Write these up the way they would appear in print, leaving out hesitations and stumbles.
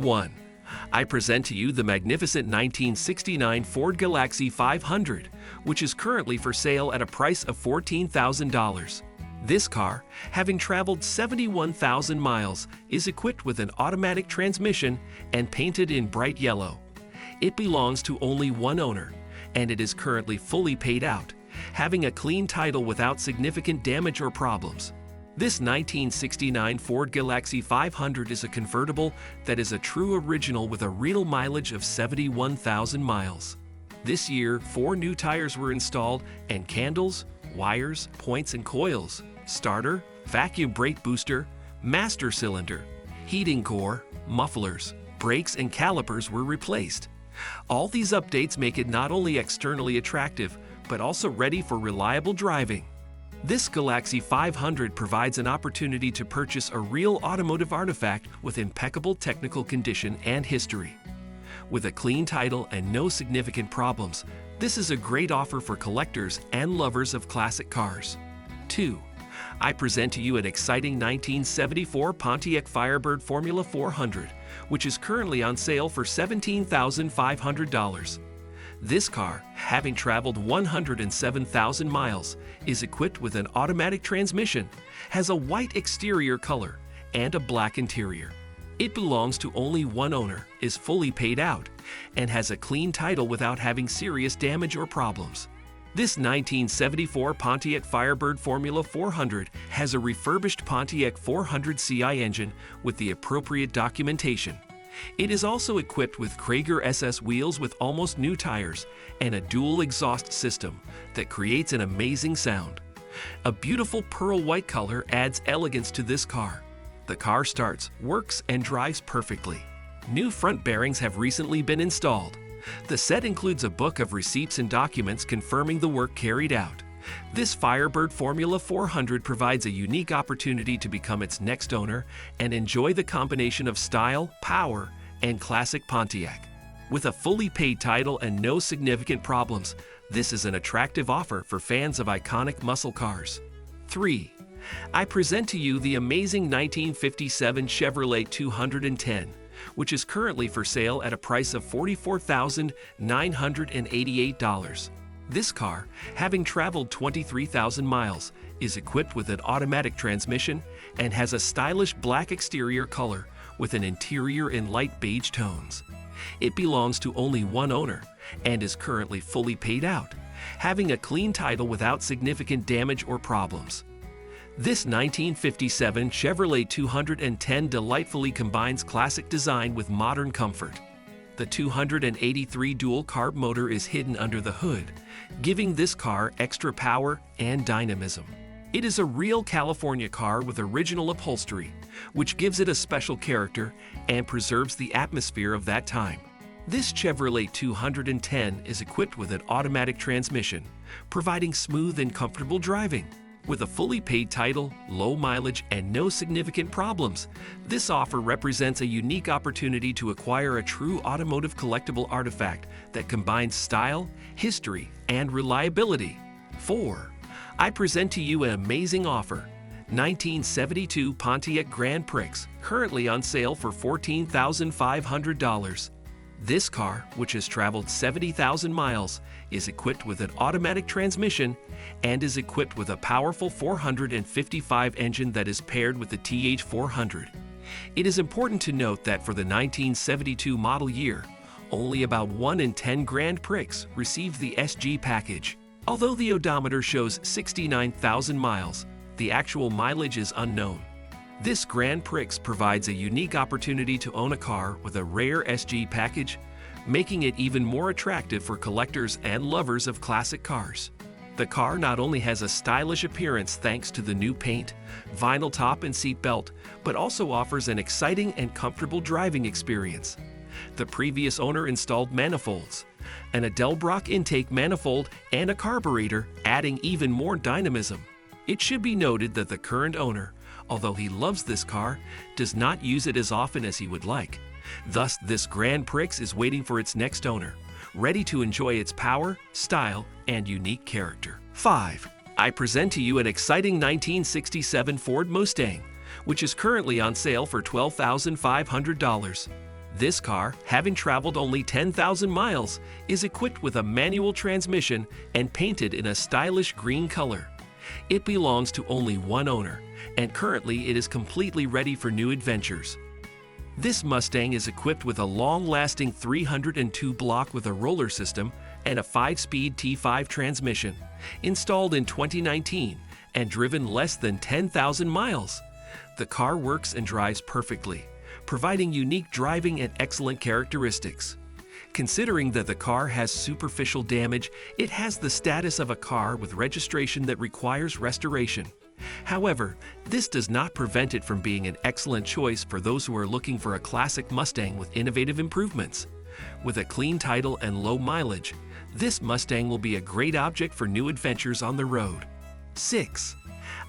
1. I present to you the magnificent 1969 Ford Galaxie 500, which is currently for sale at a price of $14,000. This car, having traveled 71,000 miles, is equipped with an automatic transmission and painted in bright yellow. It belongs to only one owner, and it is currently fully paid out, having a clean title without significant damage or problems. This 1969 Ford Galaxie 500 is a convertible that is a true original with a real mileage of 71,000 miles. This year, 4 new tires were installed, and candles, wires, points and coils, starter, vacuum brake booster, master cylinder, heating core, mufflers, brakes and calipers were replaced. All these updates make it not only externally attractive, but also ready for reliable driving. This Galaxie 500 provides an opportunity to purchase a real automotive artifact with impeccable technical condition and history. With a clean title and no significant problems, this is a great offer for collectors and lovers of classic cars. 2. I present to you an exciting 1974 Pontiac Firebird Formula 400, which is currently on sale for $17,500. This car, having traveled 107,000 miles, is equipped with an automatic transmission, has a white exterior color, and a black interior. It belongs to only one owner, is fully paid out, and has a clean title without having serious damage or problems. This 1974 Pontiac Firebird Formula 400 has a refurbished Pontiac 400 CI engine with the appropriate documentation. It is also equipped with Krager SS wheels with almost new tires and a dual exhaust system that creates an amazing sound. A beautiful pearl white color adds elegance to this car. The car starts, works, and drives perfectly. New front bearings have recently been installed. The set includes a book of receipts and documents confirming the work carried out. This Firebird Formula 400 provides a unique opportunity to become its next owner and enjoy the combination of style, power, and classic Pontiac. With a fully paid title and no significant problems, this is an attractive offer for fans of iconic muscle cars. 3. I present to you the amazing 1957 Chevrolet 210, which is currently for sale at a price of $44,988. This car, having traveled 23,000 miles, is equipped with an automatic transmission and has a stylish black exterior color with an interior in light beige tones. It belongs to only one owner and is currently fully paid out, having a clean title without significant damage or problems. This 1957 Chevrolet 210 delightfully combines classic design with modern comfort. The 283 dual-carb motor is hidden under the hood, giving this car extra power and dynamism. It is a real California car with original upholstery, which gives it a special character and preserves the atmosphere of that time. This Chevrolet 210 is equipped with an automatic transmission, providing smooth and comfortable driving. With a fully paid title, low mileage, and no significant problems, this offer represents a unique opportunity to acquire a true automotive collectible artifact that combines style, history, and reliability. 4. I present to you an amazing offer. 1972 Pontiac Grand Prix, currently on sale for $14,500. This car, which has traveled 70,000 miles, is equipped with an automatic transmission and is equipped with a powerful 455 engine that is paired with the TH400. It is important to note that for the 1972 model year, only about 1 in 10 Grand Prix received the SG package. Although the odometer shows 69,000 miles, the actual mileage is unknown. This Grand Prix provides a unique opportunity to own a car with a rare SG package, making it even more attractive for collectors and lovers of classic cars. The car not only has a stylish appearance thanks to the new paint, vinyl top and seat belt, but also offers an exciting and comfortable driving experience. The previous owner installed manifolds, an Edelbrock intake manifold, and a carburetor, adding even more dynamism. It should be noted that the current owner, although he loves this car, does not use it as often as he would like. Thus, this Grand Prix is waiting for its next owner, ready to enjoy its power, style, and unique character. 5. I present to you an exciting 1967 Ford Mustang, which is currently on sale for $12,500. This car, having traveled only 10,000 miles, is equipped with a manual transmission and painted in a stylish green color. It belongs to only one owner, and currently it is completely ready for new adventures. This Mustang is equipped with a long-lasting 302 block with a roller system and a 5-speed T5 transmission, installed in 2019 and driven less than 10,000 miles. The car works and drives perfectly, providing unique driving and excellent characteristics. Considering that the car has superficial damage, it has the status of a car with registration that requires restoration. However, this does not prevent it from being an excellent choice for those who are looking for a classic Mustang with innovative improvements. With a clean title and low mileage, this Mustang will be a great object for new adventures on the road. 6.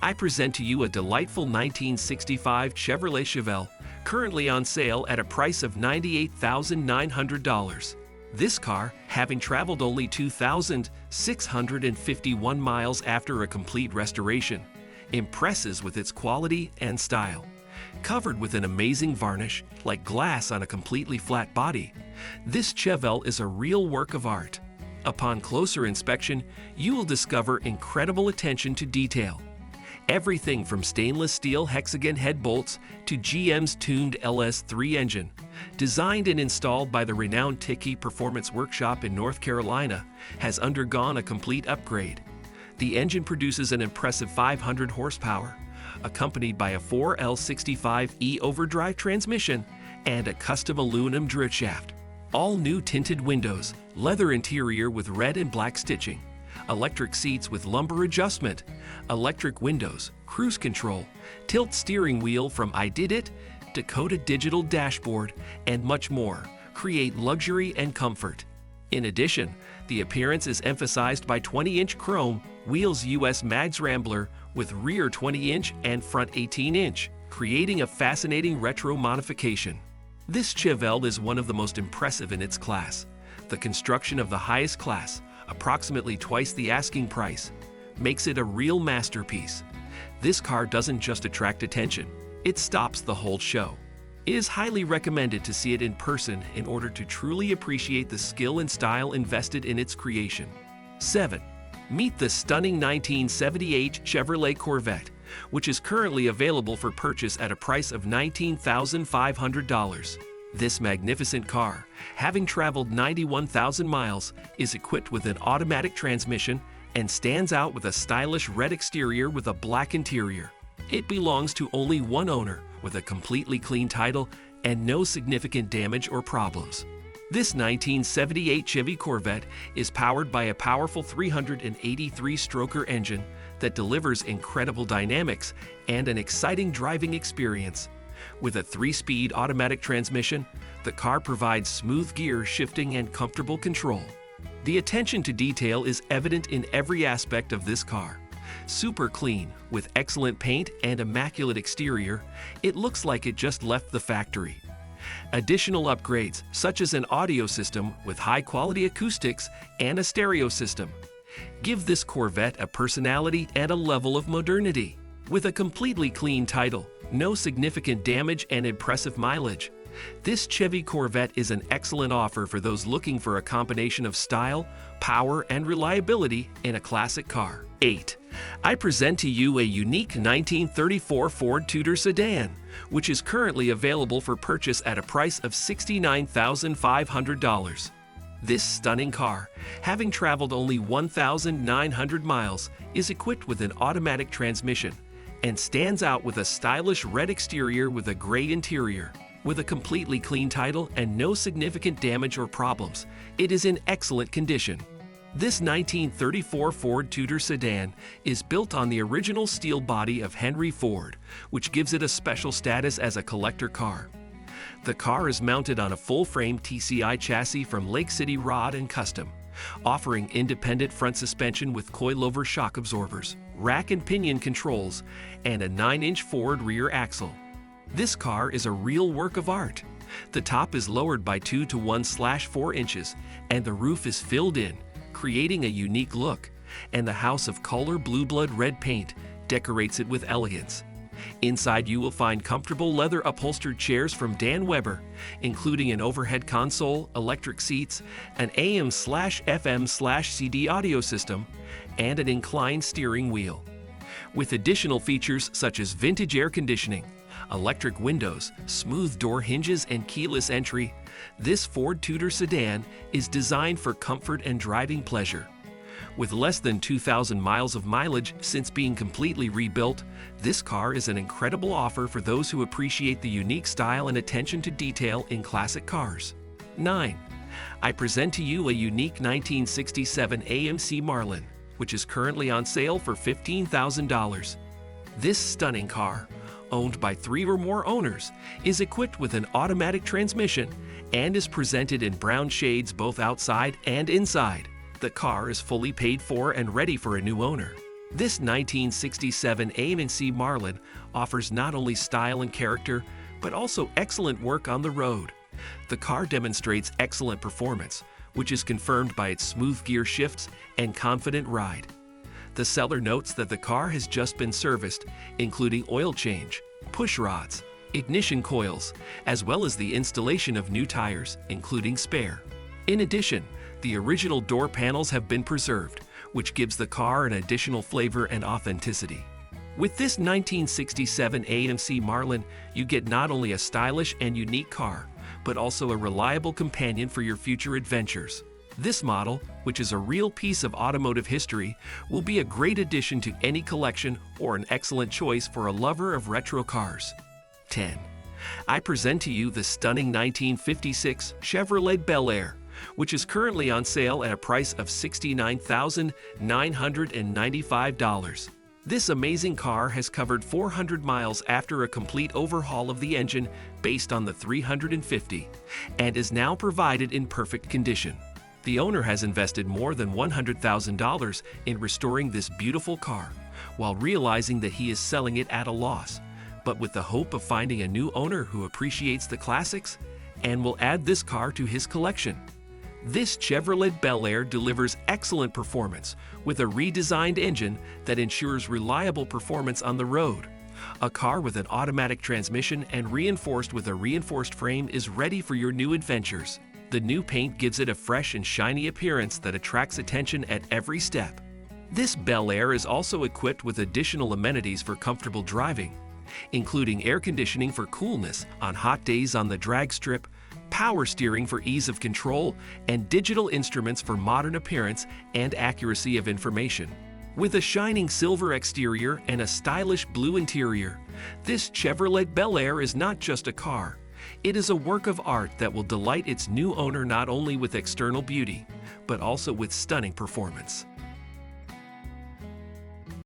I present to you a delightful 1965 Chevrolet Chevelle, currently on sale at a price of $98,900. This car, having traveled only 2,651 miles after a complete restoration, impresses with its quality and style. Covered with an amazing varnish, like glass on a completely flat body, this Chevelle is a real work of art. Upon closer inspection, you will discover incredible attention to detail. Everything from stainless steel hexagon head bolts to GM's tuned LS3 engine, designed and installed by the renowned Tiki Performance Workshop in North Carolina, has undergone a complete upgrade. The engine produces an impressive 500 horsepower, accompanied by a 4L65E overdrive transmission and a custom aluminum driveshaft. All new tinted windows, leather interior with red and black stitching, electric seats with lumbar adjustment, electric windows, cruise control, tilt steering wheel from I Did It, Dakota digital dashboard, and much more create luxury and comfort. In addition, the appearance is emphasized by 20-inch chrome wheels, US Mags Rambler with rear 20-inch and front 18-inch, creating a fascinating retro modification. This Chevelle is one of the most impressive in its class. The construction of the highest class, approximately twice the asking price, makes it a real masterpiece. This car doesn't just attract attention, it stops the whole show. It is highly recommended to see it in person in order to truly appreciate the skill and style invested in its creation. 7. Meet the stunning 1978 Chevrolet Corvette, which is currently available for purchase at a price of $19,500. This magnificent car, having traveled 91,000 miles, is equipped with an automatic transmission and stands out with a stylish red exterior with a black interior. It belongs to only one owner with a completely clean title and no significant damage or problems. This 1978 Chevy Corvette is powered by a powerful 383-stroker engine that delivers incredible dynamics and an exciting driving experience. With a 3-speed automatic transmission, the car provides smooth gear shifting and comfortable control. The attention to detail is evident in every aspect of this car. Super clean, with excellent paint and immaculate exterior, it looks like it just left the factory. Additional upgrades, such as an audio system with high-quality acoustics and a stereo system, give this Corvette a personality and a level of modernity. With a completely clean title, no significant damage, and impressive mileage, this Chevy Corvette is an excellent offer for those looking for a combination of style, power, and reliability in a classic car. 8. I present to you a unique 1934 Ford Tudor sedan, which is currently available for purchase at a price of $69,500. This stunning car, having traveled only 1,900 miles, is equipped with an automatic transmission and stands out with a stylish red exterior with a gray interior. With a completely clean title and no significant damage or problems, it is in excellent condition. This 1934 Ford Tudor sedan is built on the original steel body of Henry Ford, which gives it a special status as a collector car. The car is mounted on a full-frame TCI chassis from Lake City Rod & Custom, offering independent front suspension with coilover shock absorbers, rack and pinion controls, and a 9-inch Ford rear axle. This car is a real work of art. The top is lowered by 2 to 1/4 inches, and the roof is filled in, creating a unique look, and the house of color blue blood red paint decorates it with elegance. Inside you will find comfortable leather upholstered chairs from Dan Weber, including an overhead console, electric seats, an AM/FM/CD audio system, and an inclined steering wheel. With additional features such as vintage air conditioning, electric windows, smooth door hinges, and keyless entry, this Ford Tudor sedan is designed for comfort and driving pleasure. With less than 2,000 miles of mileage since being completely rebuilt, this car is an incredible offer for those who appreciate the unique style and attention to detail in classic cars. 9. I present to you a unique 1967 AMC Marlin, which is currently on sale for $15,000. This stunning car, owned by 3 or more owners, is equipped with an automatic transmission and is presented in brown shades both outside and inside. The car is fully paid for and ready for a new owner. This 1967 AMC Marlin offers not only style and character, but also excellent work on the road. The car demonstrates excellent performance, which is confirmed by its smooth gear shifts and confident ride. The seller notes that the car has just been serviced, including oil change, push rods, ignition coils, as well as the installation of new tires, including spare. In addition, the original door panels have been preserved, which gives the car an additional flavor and authenticity. With this 1967 AMC Marlin, you get not only a stylish and unique car, but also a reliable companion for your future adventures. This model, which is a real piece of automotive history, will be a great addition to any collection or an excellent choice for a lover of retro cars. 10. I present to you the stunning 1956 Chevrolet Bel-Air, which is currently on sale at a price of $69,995. This amazing car has covered 400 miles after a complete overhaul of the engine based on the 350 and is now provided in perfect condition. The owner has invested more than $100,000 in restoring this beautiful car, while realizing that he is selling it at a loss, but with the hope of finding a new owner who appreciates the classics and will add this car to his collection. This Chevrolet Bel-Air delivers excellent performance with a redesigned engine that ensures reliable performance on the road. A car with an automatic transmission and reinforced with a reinforced frame is ready for your new adventures. The new paint gives it a fresh and shiny appearance that attracts attention at every step. This Bel-Air is also equipped with additional amenities for comfortable driving, including air conditioning for coolness on hot days on the drag strip, power steering for ease of control, and digital instruments for modern appearance and accuracy of information. With a shining silver exterior and a stylish blue interior, this Chevrolet Bel-Air is not just a car. It is a work of art that will delight its new owner not only with external beauty, but also with stunning performance.